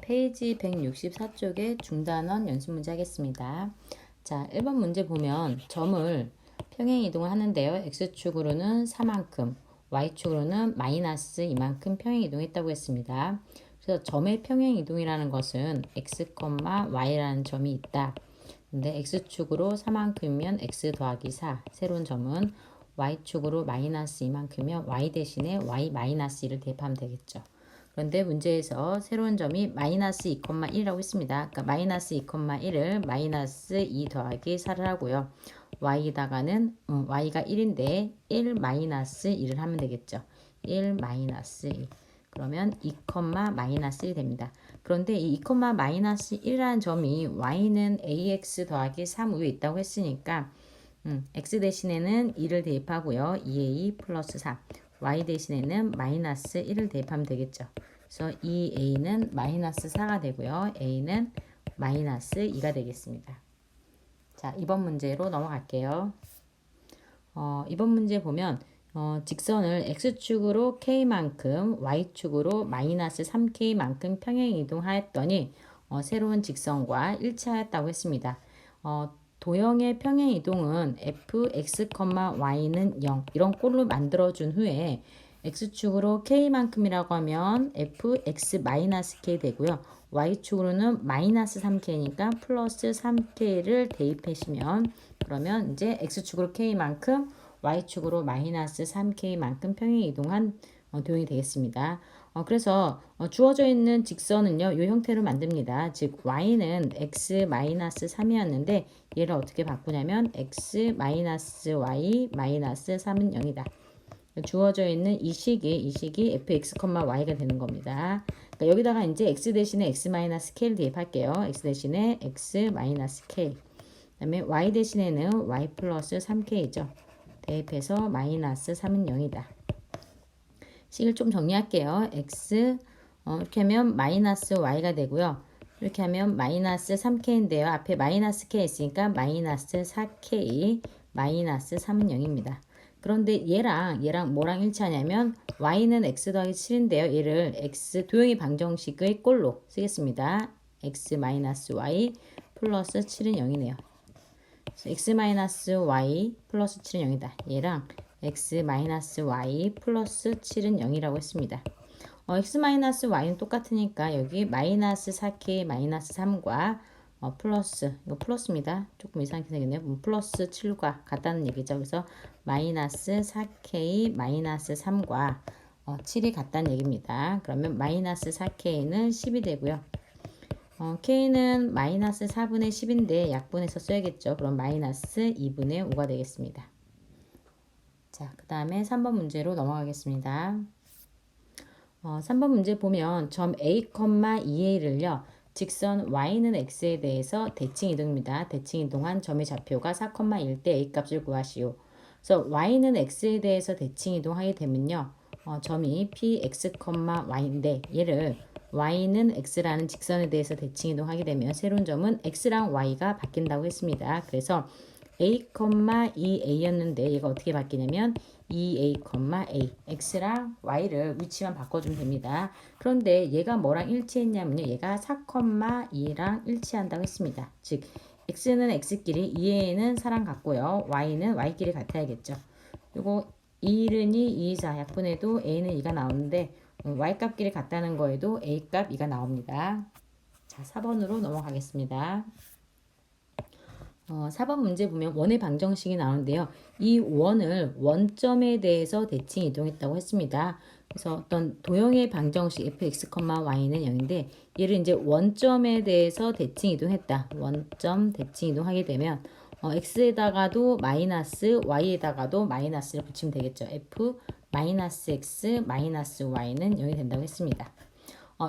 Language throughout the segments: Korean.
페이지 164쪽에 중단원 연습 문제 하겠습니다. 자, 1번 문제 보면 점을 평행 이동을 하는데요. X축으로는 4만큼, Y축으로는 마이너스 이만큼 평행 이동했다고 했습니다. 그래서 점의 평행 이동이라는 것은 X, Y라는 점이 있다. 근데 X축으로 4만큼이면 X 더하기 4, 새로운 점은 Y축으로 마이너스 이만큼이면 Y 대신에 Y 마이너스 1을 대입하면 되겠죠. 그런데 문제에서 새로운 점이 마이너스 2,1이라고 했습니다. 그러니까 마이너스 2,1을 마이너스 2 더하기 4를 하고요. y다가는 y가 1인데 1 마이너스 2를 하면 되겠죠. 1 마이너스 2. 그러면 2, 마이너스 1이 됩니다. 그런데 이 2, 마이너스 1이라는 점이 y는 ax 더하기 3 위에 있다고 했으니까 x 대신에는 2를 대입하고요. 2a 플러스 3. y 대신에는 마이너스 1을 대입하면 되겠죠. 그래서 2a는 마이너스 4가 되고요. a는 마이너스 2가 되겠습니다. 자, 이번 문제로 넘어갈게요. 이번 문제 보면 직선을 x축으로 k만큼 y축으로 마이너스 3k만큼 평행 이동하였더니 새로운 직선과 일치하였다고 했습니다. 도형의 평행 이동은 fx, y는 0 이런 꼴로 만들어준 후에 x축으로 k만큼이라고 하면 fx-k 되고요. y축으로는 마이너스 3k니까 플러스 3k를 대입하시면 그러면 이제 x축으로 k만큼 y축으로 마이너스 3k만큼 평행 이동한 도형이 되겠습니다. 그래서 주어져 있는 직선은요, 이 형태로 만듭니다. 즉 y는 x-3이었는데 얘를 어떻게 바꾸냐면 x-y 3은 0이다. 주어져 있는 이 식이 fx, y가 되는 겁니다. 그러니까 여기다가 이제 x 대신에 x-k를 대입할게요. x 대신에 x-k. 그 다음에 y 대신에는 y 플러스 3k죠. 대입해서 마이너스 3은 0이다. 식을 좀 정리할게요. x 이렇게 하면 마이너스 y가 되고요. 이렇게 하면 마이너스 3k인데요. 앞에 마이너스 k 있으니까 마이너스 4k 마이너스 3은 0입니다. 그런데 얘랑 뭐랑 일치하냐면 y는 x 더하기 7인데요. 얘를 x 도형의 방정식의 꼴로 쓰겠습니다. x 마이너스 y 플러스 7은 0이네요. x 마이너스 y 플러스 7은 0이다. 얘랑 x 마이너스 y 플러스 7은 0이라고 했습니다. x 마이너스 y는 똑같으니까 여기 마이너스 4k 마이너스 3과 플러스, 이거 플러스입니다. 조금 이상하게 생겼네요. 플러스 7과 같다는 얘기죠. 그래서 마이너스 4k 마이너스 3과 7이 같다는 얘기입니다. 그러면 마이너스 4k는 10이 되고요. k는 마이너스 4분의 10인데 약분해서 써야겠죠. 그럼 마이너스 2분의 5가 되겠습니다. 자, 그 다음에 3번 문제로 넘어가겠습니다. 3번 문제 보면 점 a, 2a를요. 직선 y는 x에 대해서 대칭 이동입니다. 대칭 이동한 점의 좌표가 4,1 때 a 값을 구하시오. 그래서 y는 x에 대해서 대칭 이동하게 되면요. 점이 px, y인데 얘를 y는 x라는 직선에 대해서 대칭 이동하게 되면 새로운 점은 x랑 y가 바뀐다고 했습니다. 그래서 a, 2a였는데 얘가 어떻게 바뀌냐면 2a, a x랑 y를 위치만 바꿔주면 됩니다. 그런데 얘가 뭐랑 일치했냐면요. 얘가 4,2랑 일치한다고 했습니다. 즉 x는 x끼리 2a는 4랑 같고요. y는 y끼리 같아야겠죠. 그리고 2는 2, 2, 4 약분해도 a는 2가 나오는데 y값끼리 같다는 거에도 a값 2가 나옵니다. 자, 4번으로 넘어가겠습니다. 4번 문제 보면 원의 방정식이 나오는데요. 이 원을 원점에 대해서 대칭 이동했다고 했습니다. 그래서 어떤 도형의 방정식 fx, y는 0인데 얘를 이제 원점에 대해서 대칭 이동했다. 원점 대칭 이동하게 되면 x에다가도 마이너스 y에다가도 마이너스를 붙이면 되겠죠. f 마이너스 x 마이너스 y는 0이 된다고 했습니다.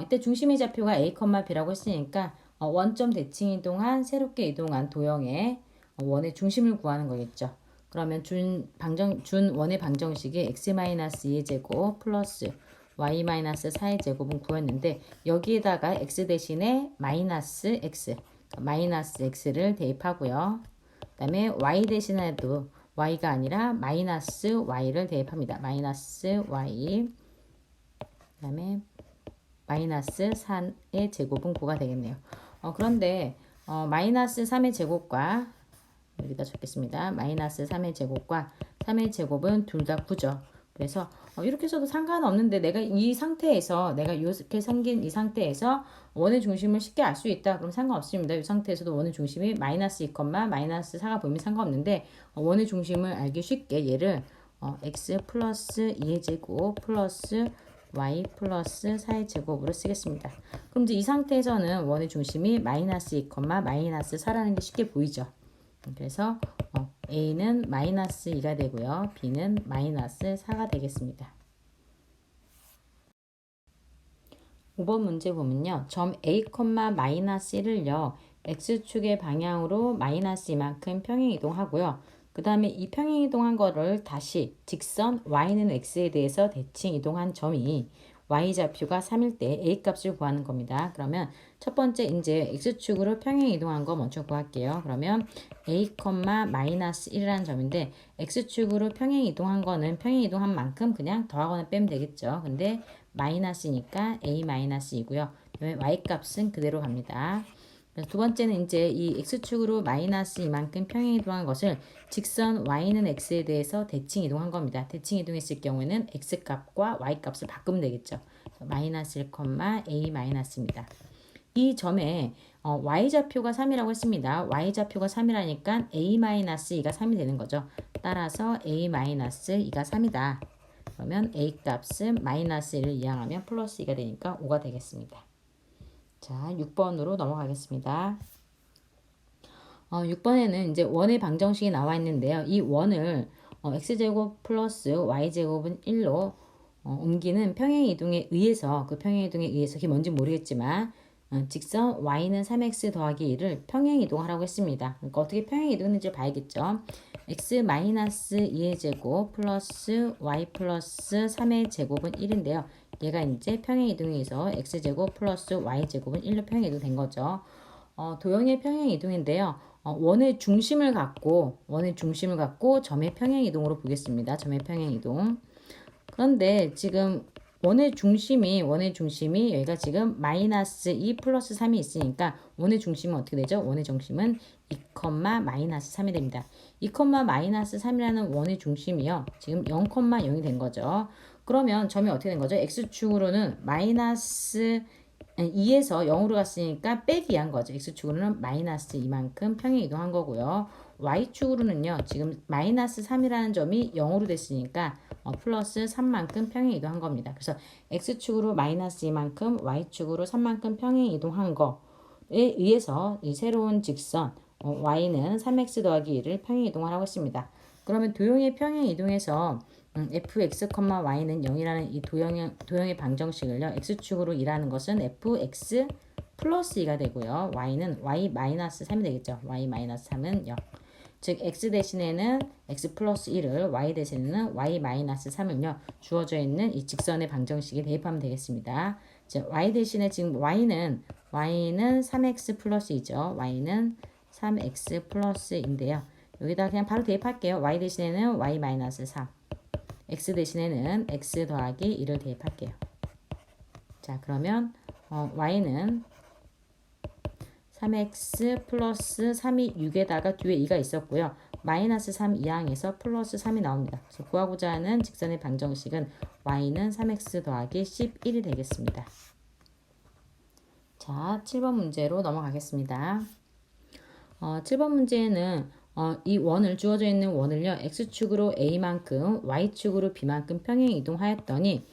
이때 중심의 좌표가 a, b라고 했으니까 원점 대칭 이동한 새롭게 이동한 도형의 원의 중심을 구하는 거겠죠. 그러면 준 원의 방정식이 x-2의 제곱 플러스 y-4의 제곱은 구했는데 여기에다가 x 대신에 마이너스 x, 마이너스 x를 대입하고요. 그 다음에 y 대신에도 y가 아니라 마이너스 y를 대입합니다. 마이너스 y, 그 다음에 마이너스 3의 제곱은 9가 되겠네요. 그런데 마이너스 3의 제곱과 여기다 적겠습니다. 마이너스 3의 제곱과 3의 제곱은 둘 다 9죠. 그래서 이렇게 써도 상관없는데 내가 이 상태에서 내가 이렇게 생긴 이 상태에서 원의 중심을 쉽게 알 수 있다. 그럼 상관없습니다. 이 상태에서도 원의 중심이 마이너스 2, 마이너스 4가 보이면 상관없는데 원의 중심을 알기 쉽게 얘를 x 플러스 2의 제곱 플러스 y 플러스 4의 제곱으로 쓰겠습니다. 그럼 이제 이 상태에서는 원의 중심이 마이너스 2, 마이너스 4라는 게 쉽게 보이죠. 그래서 A는 마이너스 2가 되고요. B는 마이너스 4가 되겠습니다. 5번 문제 보면요. 점 A, 마이너스 1을요. X축의 방향으로 마이너스 이만큼 평행이동하고요. 그 다음에 이 평행이동한 거를 다시 직선 Y는 X에 대해서 대칭 이동한 점이 Y좌표가 3일 때 A 값을 구하는 겁니다. 그러면 첫 번째 이제 X축으로 평행이동한 거 먼저 구할게요. 그러면 A, 마이너스 1이라는 점인데 X축으로 평행이동한 거는 평행이동한 만큼 그냥 더하거나 빼면 되겠죠. 근데 마이너스니까 A 마이너스 2고요. Y 값은 그대로 갑니다. 두 번째는 이제 이 X축으로 마이너스 이만큼 평행이동한 것을 직선 Y는 X에 대해서 대칭 이동한 겁니다. 대칭 이동했을 경우에는 X값과 Y값을 바꾸면 되겠죠. 마이너스 1, A 마이너스입니다. 이 점에 Y좌표가 3이라고 했습니다. Y좌표가 3이라니까 A-2가 3이 되는 거죠. 따라서 A-2가 3이다. 그러면 A 값은 마이너스 1을 이항하면 플러스 2가 되니까 5가 되겠습니다. 자, 6번으로 넘어가겠습니다. 6번에는 이제 원의 방정식이 나와 있는데요. 이 원을 x제곱 플러스 y제곱은 1로 옮기는 평행이동에 의해서 그 평행이동에 의해서 그게 뭔지 모르겠지만 직선 y는 3x 더하기 1을 평행이동하라고 했습니다. 그러니까 어떻게 평행이동했는지 봐야겠죠. x-2의 제곱 플러스 y 플러스 3의 제곱은 1인데요. 얘가 이제 평행이동에 의해서 x제곱 플러스 y제곱은 1로 평행이동 된 거죠. 도형의 평행이동인데요. 원의 중심을 갖고 점의 평행이동으로 보겠습니다. 점의 평행이동. 그런데 지금 원의 중심이 여기가 지금 마이너스 2 플러스 3이 있으니까 원의 중심은 어떻게 되죠? 원의 중심은 2, 마이너스 3이 됩니다. 2, 마이너스 3이라는 원의 중심이요. 지금 0, 0이 된 거죠. 그러면 점이 어떻게 된 거죠? X축으로는 마이너스 2에서 0으로 갔으니까 빼기 한 거죠. X축으로는 마이너스 이만큼 평행 이동한 거고요. Y축으로는요. 지금 마이너스 3이라는 점이 0으로 됐으니까 플러스 3만큼 평행 이동한 겁니다. 그래서 X축으로 마이너스 이만큼 Y축으로 3만큼 평행 이동한 거에 의해서 이 새로운 직선 Y는 3X 더하기 1을 평행 이동을 하고 있습니다. 그러면 도형의 평행 이동에서 fx, y는 0이라는 이 도형의 방정식을요. x축으로 일하는 것은 fx 플러스 2가 되고요. y는 y 마이너스 3이 되겠죠. y 마이너스 3은 0. 즉 x 대신에는 x 플러스 1을 y 대신에는 y 마이너스 3을요. 주어져 있는 이 직선의 방정식에 대입하면 되겠습니다. 즉 y 대신에 지금 y는 3x 플러스 2죠. y는 3x 플러스인데요. 여기다 그냥 바로 대입할게요. y 대신에는 y 마이너스 3. x 대신에는 x 더하기 1을 대입할게요. 자, 그러면 y는 3x 플러스 3이 6에다가 뒤에 2가 있었고요. 마이너스 3 이항에서 플러스 3이 나옵니다. 그래서 구하고자 하는 직선의 방정식은 y는 3x 더하기 11이 되겠습니다. 자, 7번 문제로 넘어가겠습니다. 7번 문제에는 이 원을 주어져 있는 원을요. x축으로 a만큼 y축으로 b만큼 평행 이동하였더니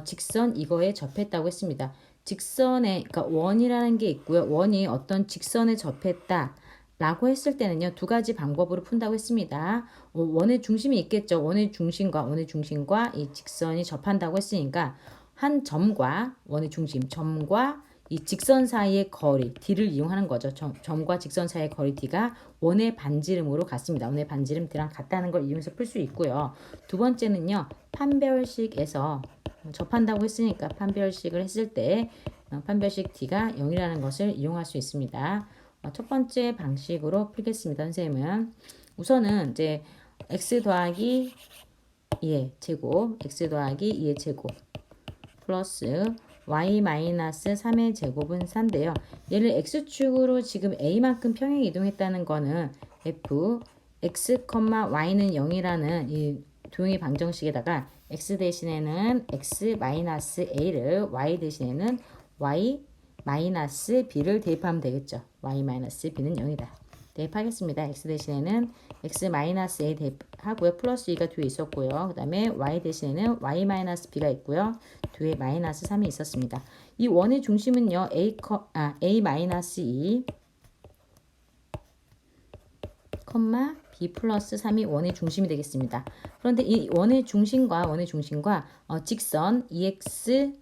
직선 이거에 접했다고 했습니다. 직선에 그러니까 원이라는 게 있고요. 원이 어떤 직선에 접했다 라고 했을 때는요. 두 가지 방법으로 푼다고 했습니다. 원의 중심이 있겠죠. 원의 중심과 이 직선이 접한다고 했으니까 한 점과 원의 중심 점과 이 직선 사이의 거리 d를 이용하는 거죠. 점과 직선 사이의 거리 d가 원의 반지름으로 같습니다. 원의 반지름 d랑 같다는 걸 이용해서 풀 수 있고요. 두 번째는요. 판별식에서 접한다고 했으니까 판별식을 했을 때 판별식 d가 0이라는 것을 이용할 수 있습니다. 첫 번째 방식으로 풀겠습니다. 선생님은 우선은 이제 x 더하기 2의 제곱 플러스 y 마이너스 3의 제곱은 4인데요. 얘를 x축으로 지금 a만큼 평행 이동했다는 거는 f x, y는 0이라는 이 도형의 방정식에다가 x 대신에는 x 마이너스 a를 y 대신에는 y 마이너스 b를 대입하면 되겠죠. y 마이너스 b는 0이다. 대입하겠습니다. x 대신에는 x 마이너스 a 대입하고요. 플러스 2가 뒤에 있었고요. 그 다음에 y 대신에는 y 마이너스 b가 있고요. 뒤에 마이너스 3이 있었습니다. 이 원의 중심은요. a 마이너스 2 b 플러스 3이 원의 중심이 되겠습니다. 그런데 이 원의 중심과 직선 2x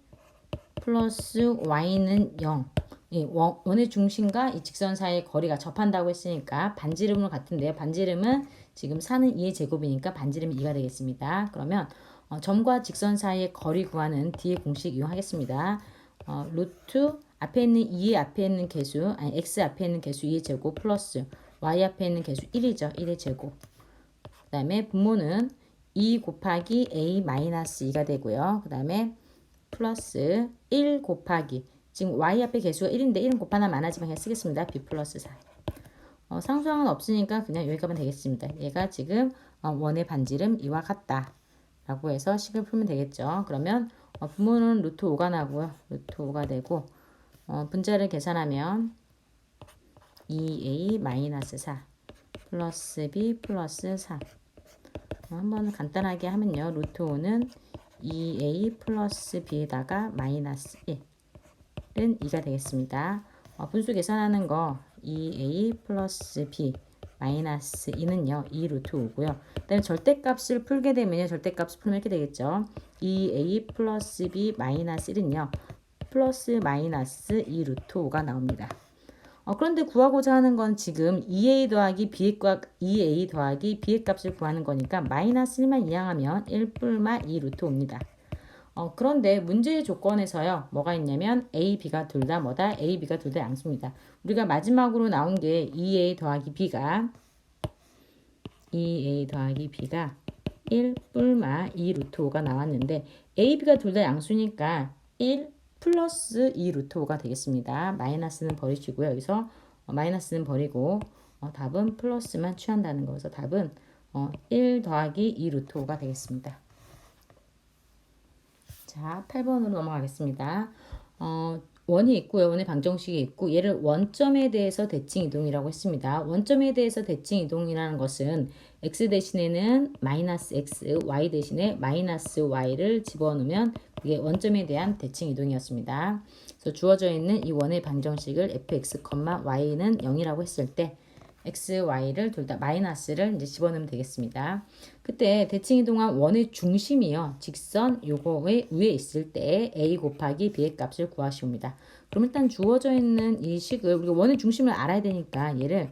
플러스 y는 0. 이 원의 중심과 이 직선 사이의 거리가 접한다고 했으니까 반지름으로 같은데요. 반지름은 지금 4는 2의 제곱이니까 반지름이 2가 되겠습니다. 그러면 점과 직선 사이의 거리 구하는 뒤에 공식 이용하겠습니다. 루트 앞에 있는 2의 앞에 있는 개수, 아니 x 앞에 있는 개수 2의 제곱 플러스 y 앞에 있는 개수 1이죠. 1의 제곱. 그 다음에 분모는 2 곱하기 a 마이너스 2가 되고요. 그 다음에 플러스 1 곱하기 지금 y 앞에 개수가 1인데 1은 곱하나 많아지면 그냥 쓰겠습니다. b 플러스 4. 상수항은 없으니까 그냥 여기 가면 되겠습니다. 얘가 지금 원의 반지름 이와 같다 라고 해서 식을 풀면 되겠죠. 그러면 분모는 루트 5가 나고요. 루트 5가 되고 분자를 계산하면 2a 마이너스 4 플러스 b 플러스 4 한번 간단하게 하면요. 루트 5는 2a 플러스 b에다가 마이너스 1은 2가 되겠습니다. 분수 계산하는 거 2a 플러스 b 마이너스 2는요. 2 루트 5고요. 그 다음에 절대값을 풀게 되면요. 절대값을 풀면 이렇게 되겠죠. 2a 플러스 b 마이너스 1은요. 플러스 마이너스 2 루트 5가 나옵니다. 그런데 구하고자 하는 건 지금 2a 더하기 b의 값을 구하는 거니까 마이너스 1만 이항하면 1 뿔마 2 루트 5입니다. 그런데 문제의 조건에서요. 뭐가 있냐면 a, b가 둘 다 뭐다? a, b가 둘 다 양수입니다. 우리가 마지막으로 나온 게 2a 더하기 b가 1 뿔마 2 루트 5가 나왔는데 a, b가 둘 다 양수니까 1 플러스 2 루트 5가 되겠습니다. 마이너스는 버리시고요. 여기서 마이너스는 버리고 답은 플러스만 취한다는 거여서 답은 1 더하기 2 루트 5가 되겠습니다. 자, 8번으로 넘어가겠습니다. 원이 있고요. 원의 방정식이 있고 얘를 원점에 대해서 대칭 이동이라고 했습니다. 원점에 대해서 대칭 이동이라는 것은 x 대신에는 마이너스 x, y 대신에 마이너스 y를 집어넣으면 그게 원점에 대한 대칭 이동이었습니다. 그래서 주어져 있는 이 원의 방정식을 fx, y는 0이라고 했을 때 x, y를 둘 다 마이너스를 이제 집어넣으면 되겠습니다. 그때 대칭 이동한 원의 중심이요. 직선 요거의 위에 있을 때 a 곱하기 b의 값을 구하시옵니다. 그럼 일단 주어져 있는 이 식을 우리가 원의 중심을 알아야 되니까 얘를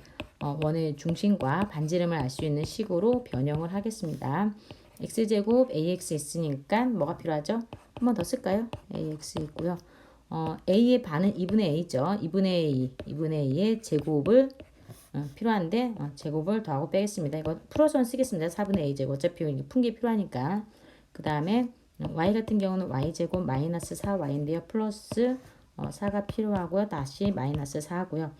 원의 중심과 반지름을 알 수 있는 식으로 변형을 하겠습니다. x제곱 ax 있으니까 뭐가 필요하죠? 한 번 더 쓸까요? ax 있고요. a의 반은 2분의 a죠. 2분의 a의 제곱을 필요한데 제곱을 더하고 빼겠습니다. 이거 풀어서 쓰겠습니다. 4분의 a 제곱 어차피 푼 게 필요하니까. 그 다음에 y 같은 경우는 y제곱 마이너스 4y인데요. 플러스 4가 필요하고요. 다시 마이너스 4고요.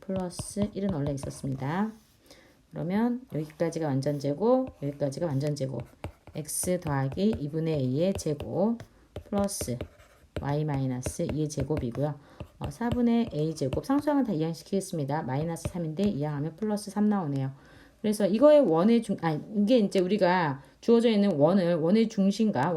플러스 1은 원래 있었습니다. 그러면 여기까지가 완전제곱, 여기까지가 완전제곱. x 더하기 2분의 a의 제곱 플러스 y 마이너스 2의 제곱이고요. 4분의 a제곱 상수항은 다 이항시키겠습니다. 마이너스 3인데 이항하면 플러스 3 나오네요. 그래서 이거의 이게 이제 우리가 주어져 있는 원의 중심과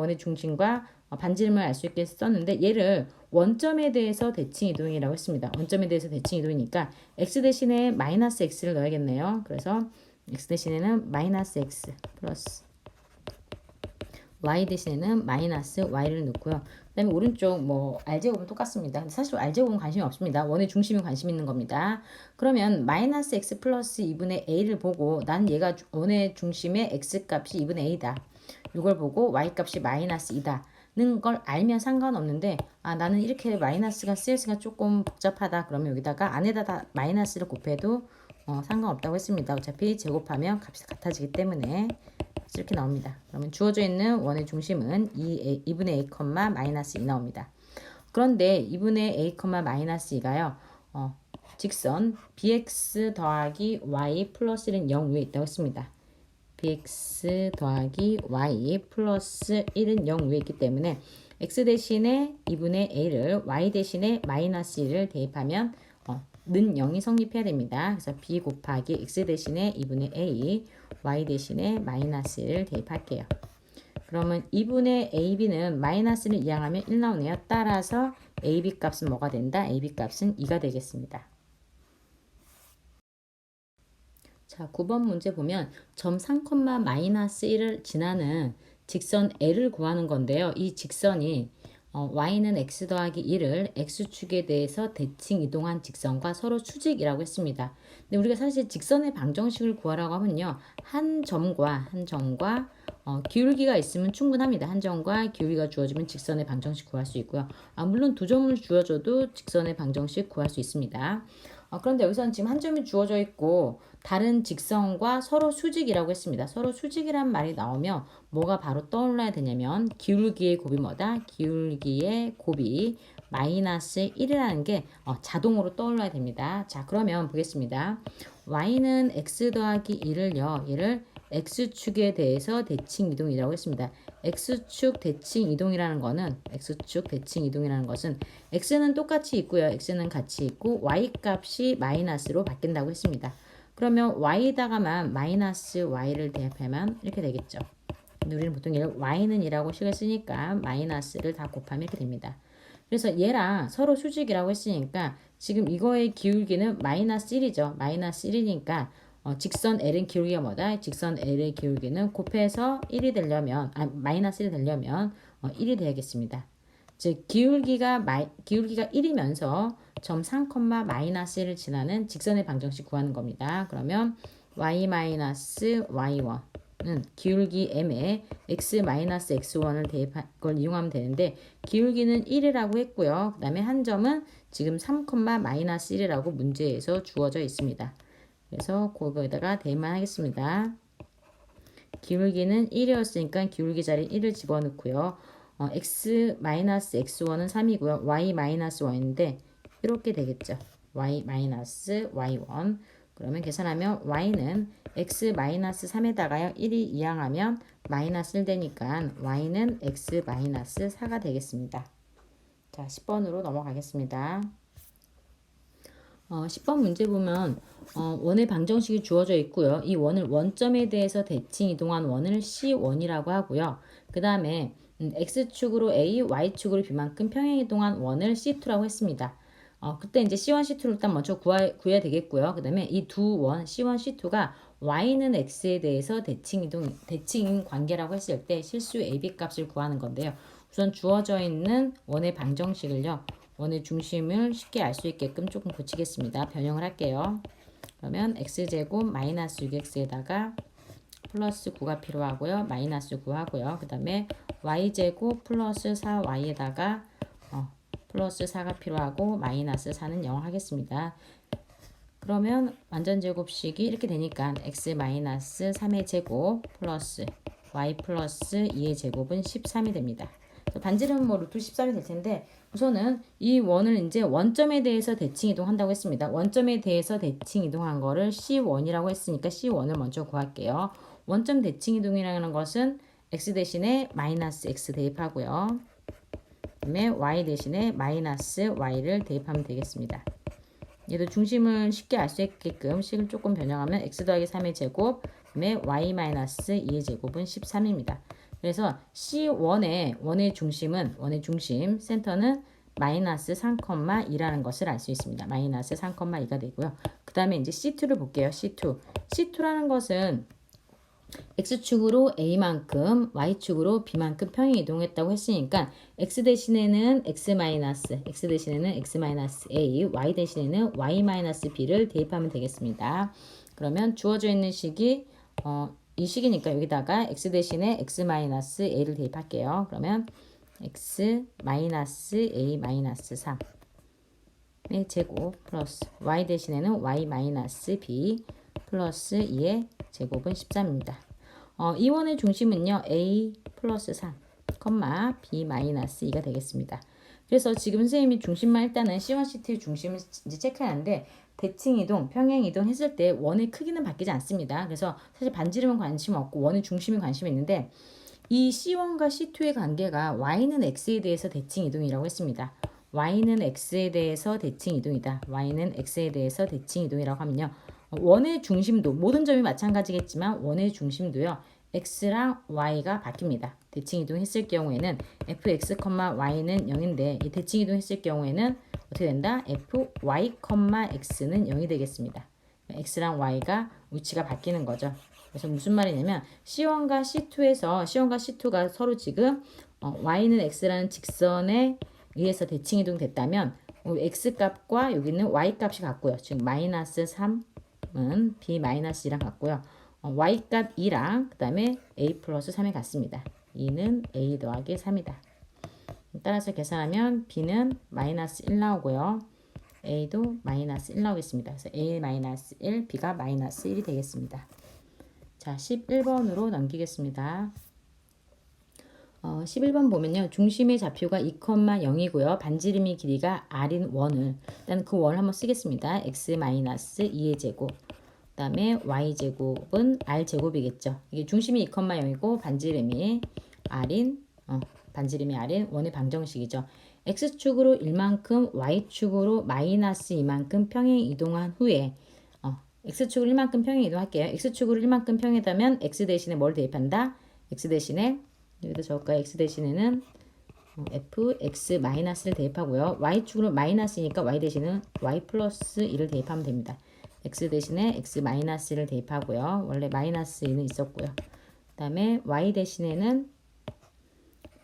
반지름을 알 수 있게 썼는데 얘를 원점에 대해서 대칭 이동이라고 했습니다. 원점에 대해서 대칭 이동이니까 x 대신에 마이너스 x를 넣어야겠네요. 그래서 x 대신에는 마이너스 x 플러스 y 대신에는 마이너스 y를 넣고요. 그 다음에 오른쪽 r제곱은 똑같습니다. 근데 사실 r제곱은 관심이 없습니다. 원의 중심이 관심 있는 겁니다. 그러면 마이너스 x 플러스 2분의 a를 보고 난 얘가 원의 중심의 x 값이 2분의 a다. 이걸 보고 y 값이 마이너스 2다. 는 걸 알면 상관없는데 나는 이렇게 마이너스가 쓰였으니까 조금 복잡하다. 그러면 여기다가 안에다 다 마이너스를 곱해도 상관없다고 했습니다. 어차피 제곱하면 값이 같아지기 때문에 이렇게 나옵니다. 그러면 주어져 있는 원의 중심은 2분의 a, 마이너스 2 나옵니다. 그런데 2분의 a, 마이너스 2가요. 직선 bx 더하기 y 플러스 1은 0 위에 있다고 했습니다. bx 더하기 y 플러스 1은 0 위에 있기 때문에 x 대신에 2분의 a를 y 대신에 마이너스 1을 대입하면 는 0이 성립해야 됩니다. 그래서 b 곱하기 x 대신에 2분의 a, y 대신에 마이너스 1을 대입할게요. 그러면 2분의 ab는 마이너스를 이항하면 1 나오네요. 따라서 ab 값은 뭐가 된다? ab 값은 2가 되겠습니다. 자, 9번 문제 보면 점 3, 마이너스 1을 지나는 직선 L을 구하는 건데요. 이 직선이 y는 x 더하기 1을 x축에 대해서 대칭 이동한 직선과 서로 수직이라고 했습니다. 근데 우리가 사실 직선의 방정식을 구하라고 하면요. 한 점과 기울기가 있으면 충분합니다. 한 점과 기울기가 주어지면 직선의 방정식 구할 수 있고요. 물론 두 점을 주어줘도 직선의 방정식 구할 수 있습니다. 그런데 여기서는 지금 한 점이 주어져 있고 다른 직선과 서로 수직이라고 했습니다. 서로 수직이란 말이 나오면 뭐가 바로 떠올라야 되냐면 기울기의 곱이 뭐다? 기울기의 곱이 마이너스 1이라는 게 자동으로 떠올라야 됩니다. 자, 그러면 보겠습니다. y는 x 더하기 1을요. 얘를 x축에 대해서 대칭 이동이라고 했습니다. x축 대칭 이동이라는 것은 x는 똑같이 있고요. x는 같이 있고 y 값이 마이너스로 바뀐다고 했습니다. 그러면 y에다가만 마이너스 y를 대입하면 이렇게 되겠죠. 근데 우리는 보통 얘를 y는 이라고 식을 쓰니까 마이너스를 다 곱하면 이렇게 됩니다. 그래서 얘랑 서로 수직이라고 했으니까 지금 이거의 기울기는 마이너스 1이죠. 마이너스 1이니까 직선 L은 기울기가 뭐다? 직선 L의 기울기는 곱해서 1이 되려면 마이너스 1이 되려면 1이 돼야겠습니다. 즉 기울기가 1이면서 점 3, 마이너스 1을 지나는 직선의 방정식 구하는 겁니다. 그러면 y 마이너스 y1은 기울기 m에 x 마이너스 x1을 대입한 걸 이용하면 되는데 기울기는 1이라고 했고요. 그 다음에 한 점은 지금 3, 마이너스 1이라고 문제에서 주어져 있습니다. 그래서 그거에다가 대입만 하겠습니다. 기울기는 1이었으니까 기울기 자리에 1을 집어넣고요. x 마이너스 x1은 3이고요. y 마이너스 1인데 이렇게 되겠죠. y 마이너스 y1 그러면 계산하면 y는 x 마이너스 3에다가요 1이 이항하면 마이너스 1 되니까 y는 x 마이너스 4가 되겠습니다. 자, 10번으로 넘어가겠습니다. 10번 문제 보면 원의 방정식이 주어져 있고요. 이 원을 원점에 대해서 대칭 이동한 원을 C1이라고 하고요. 그 다음에 X축으로 A, Y축으로 B만큼 평행 이동한 원을 C2라고 했습니다. 그때 이제 C1, C2를 일단 먼저 구해야 되겠고요. 그 다음에 이 두 원 C1, C2가 Y는 X에 대해서 대칭 관계라고 했을 때 실수 AB 값을 구하는 건데요. 우선 주어져 있는 원의 방정식을요. 원의 중심을 쉽게 알 수 있게끔 조금 고치겠습니다. 변형을 할게요. 그러면 x제곱 마이너스 6x에다가 플러스 9가 필요하고요. 마이너스 9 하고요. 그 다음에 y제곱 플러스 4y에다가 플러스 4가 필요하고 마이너스 4는 0 하겠습니다. 그러면 완전제곱식이 이렇게 되니까 x 마이너스 3의 제곱 플러스 y 플러스 2의 제곱은 13이 됩니다. 반지름은 루트 13이 될 텐데 우선은 이 원을 이제 원점에 대해서 대칭 이동한다고 했습니다. 원점에 대해서 대칭 이동한 거를 C1이라고 했으니까 C1을 먼저 구할게요. 원점 대칭 이동이라는 것은 x 대신에 마이너스 x 대입하고요. 그다음에 y 대신에 마이너스 y를 대입하면 되겠습니다. 얘도 중심을 쉽게 알 수 있게끔 식을 조금 변형하면 x 더하기 3의 제곱, 그다음에 y 마이너스 2의 제곱은 13입니다. 그래서 C1의 원의 중심 센터는 마이너스 3,2라는 것을 알 수 있습니다. 마이너스 3,2가 되고요. 그 다음에 이제 C2를 볼게요. C2라는 것은 X축으로 A만큼 Y축으로 B만큼 평행 이동했다고 했으니까 X 대신에는 X 대신에는 X-A, Y 대신에는 Y-B를 대입하면 되겠습니다. 그러면 주어져 있는 식이 이 식이니까 여기다가 x 대신에 x-a를 대입할게요. 그러면 x-a-3의 제곱 플러스 y 대신에는 y-b 플러스 2의 제곱은 13입니다. 이 원의 중심은요 a 플러스 3, b 마이너스 2가 되겠습니다. 그래서 지금 선생님이 중심만 일단은 C1, C2 중심을 이제 체크하는데 대칭 이동, 평행 이동 했을 때 원의 크기는 바뀌지 않습니다. 그래서 사실 반지름은 관심 없고 원의 중심이 관심이 있는데 이 C1과 C2의 관계가 Y는 X에 대해서 대칭 이동이라고 했습니다. Y는 X에 대해서 대칭 이동이다. Y는 X에 대해서 대칭 이동이라고 하면요. 원의 중심도, 모든 점이 마찬가지겠지만 원의 중심도요. X랑 Y가 바뀝니다. 대칭 이동했을 경우에는 fx, y는 0인데 이 대칭 이동했을 경우에는 어떻게 된다? fy, x는 0이 되겠습니다. x랑 y가 위치가 바뀌는 거죠. 그래서 무슨 말이냐면 C1과 C2에서 C1과 C2가 서로 지금 y는 x라는 직선에 의해서 대칭 이동됐다면 x 값과 여기는 y 값이 같고요. 즉 마이너스 3은 b 마이너스 2랑 같고요. y 값 2랑 그 다음에 a 플러스 3이 같습니다. 2는 a 더하기 3이다. 따라서 계산하면 b는 마이너스 1 나오고요. a도 마이너스 1 나오겠습니다. 그래서 a 마이너스 1, b가 마이너스 1이 되겠습니다. 자, 11번으로 넘기겠습니다. 11번 보면요. 중심의 좌표가 2,0이고요. 반지름이 길이가 r인 원을 일단 그 원을 한번 쓰겠습니다. x 마이너스 2의 제곱 그 다음에 y제곱은 r제곱이겠죠. 이게 중심이 2,0이고 반지름이 r인 반지름이 r인 원의 방정식이죠. x축으로 1만큼 y축으로 마이너스 2만큼 평행 이동한 후에 x축으로 1만큼 평행 이동할게요. x축으로 1만큼 평행하다면 x 대신에 뭘 대입한다? x 대신에 여기다 적을까요? x 대신에는 fx 마이너스를 대입하고요. y축으로 마이너스니까 y 대신은 y 플러스 2를 대입하면 됩니다. x 대신에 x 마이너스를 대입하고요. 원래 마이너스 2는 있었고요. 그 다음에 y 대신에는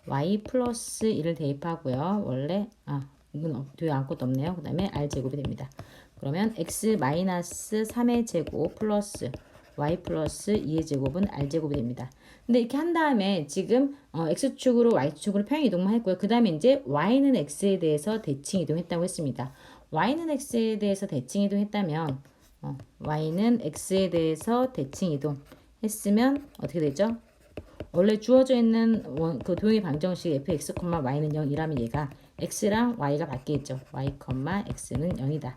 y 플러스 1을 대입하고요. 원래 이건 뒤에 아무것도 없네요. 그 다음에 r제곱이 됩니다. 그러면 x 마이너스 3의 제곱 플러스 y 플러스 2의 제곱은 r제곱이 됩니다. 근데 이렇게 한 다음에 지금 x축으로 y축으로 평행 이동만 했고요. 그 다음에 이제 y는 x에 대해서 대칭 이동했다고 했습니다. y는 x에 대해서 대칭 이동했다면 y는 x에 대해서 대칭 이동했으면 어떻게 되죠? 원래 주어져 있는 그 도형의 방정식 fx, y는 0이라면 얘가 x랑 y가 바뀌겠죠. y, x는 0이다.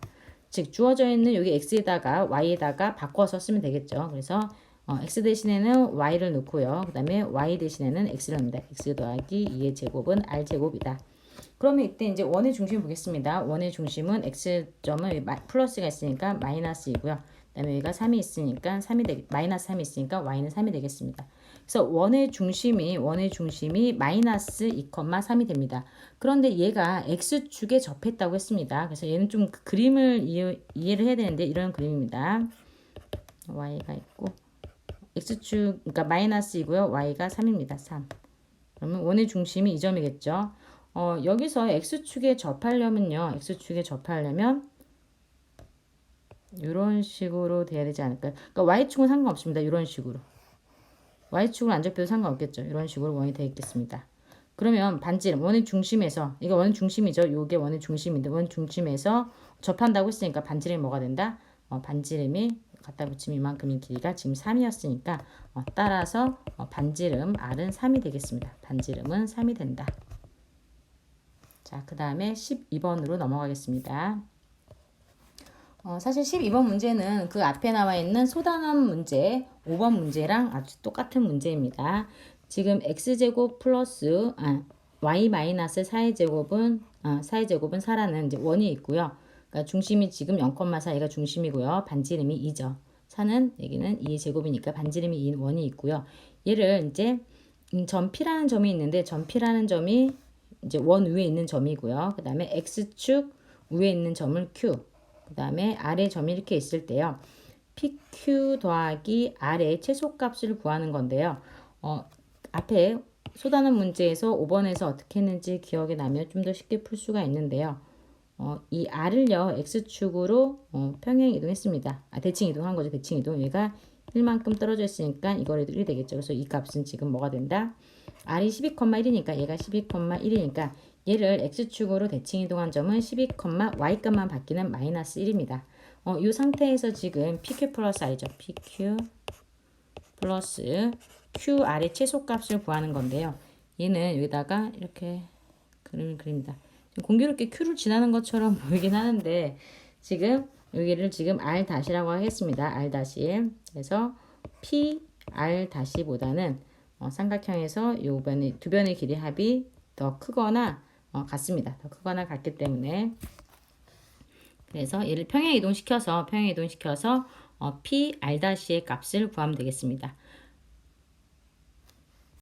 즉 주어져 있는 여기 x에다가 y에다가 바꿔서 쓰면 되겠죠. 그래서 x 대신에는 y를 넣고요. 그 다음에 y 대신에는 x를 넣습니다. x 더하기 2의 제곱은 r제곱이다. 그러면 이때 이제 원의 중심 보겠습니다. 원의 중심은 x점은 플러스가 있으니까 마이너스이고요. 그 다음에 여기가 3이 있으니까 3이 마이너스 3이 있으니까 y는 3이 되겠습니다. 그래서 원의 중심이 마이너스 2,3이 됩니다. 그런데 얘가 x축에 접했다고 했습니다. 그래서 얘는 좀 그림을 이해를 해야 되는데 이런 그림입니다. y가 있고 x축 그러니까 마이너스이고요. y가 3입니다. 3. 그러면 원의 중심이 이 점이겠죠. 여기서 x축에 접하려면요. x축에 접하려면 이런 식으로 돼야 되지 않을까요? 그러니까 y축은 상관없습니다. 이런 식으로. y축을 안 접해도 상관없겠죠. 이런 식으로 원이 되어 있겠습니다. 그러면 반지름, 원의 중심에서, 이거 원의 중심이죠. 이게 원의 중심인데, 원 중심에서 접한다고 했으니까 반지름이 뭐가 된다? 반지름이 갖다 붙이면 이만큼의 길이가 지금 3이었으니까, 따라서 반지름 R은 3이 되겠습니다. 반지름은 3이 된다. 자, 그 다음에 12번으로 넘어가겠습니다. 사실 12번 문제는 그 앞에 나와 있는 소단원 문제, 5번 문제랑 아주 똑같은 문제입니다. 지금 x제곱 플러스 y 마이너스 4의 제곱은 4라는 이제 원이 있고요. 그러니까 중심이 지금 0,4, 얘가 중심이고요. 반지름이 2죠. 4는 여기는 2의 제곱이니까 반지름이 2 원이 있고요. 얘를 이제 점 P라는 점이 있는데 점 P라는 점이 이제 원 위에 있는 점이고요. 그 다음에 x축 위에 있는 점을 Q, 그 다음에 아래 점이 이렇게 있을 때요. PQ 더하기 R의 최소값을 구하는 건데요. 앞에 소단원 문제에서 5번에서 어떻게 했는지 기억이 나면 좀 더 쉽게 풀 수가 있는데요. 이 R을요. X축으로 평행 이동했습니다. 대칭 이동한 거죠. 대칭 이동. 얘가 1만큼 떨어져 있으니까 이거라도 1이 되겠죠. 그래서 이 값은 지금 뭐가 된다? R이 12,1이니까 얘가 12,1이니까 얘를 X축으로 대칭 이동한 점은 12, Y 값만 바뀌는 마이너스 1입니다. 이 상태에서 지금 PQ 플러스 I죠. PQ 플러스 QR의 최소값을 구하는 건데요. 얘는 여기다가 이렇게 그림을 그립니다. 공교롭게 Q를 지나는 것처럼 보이긴 하는데 지금 여기를 지금 R 다시라고 하겠습니다. R 다시. 그래서 P R 다시보다는 삼각형에서 요 변의 두 변의 길이 합이 더 크거나 같습니다. 더 크거나 같기 때문에 그래서 얘를 평행 이동시켜서 P R 다시의 값을 구하면 되겠습니다.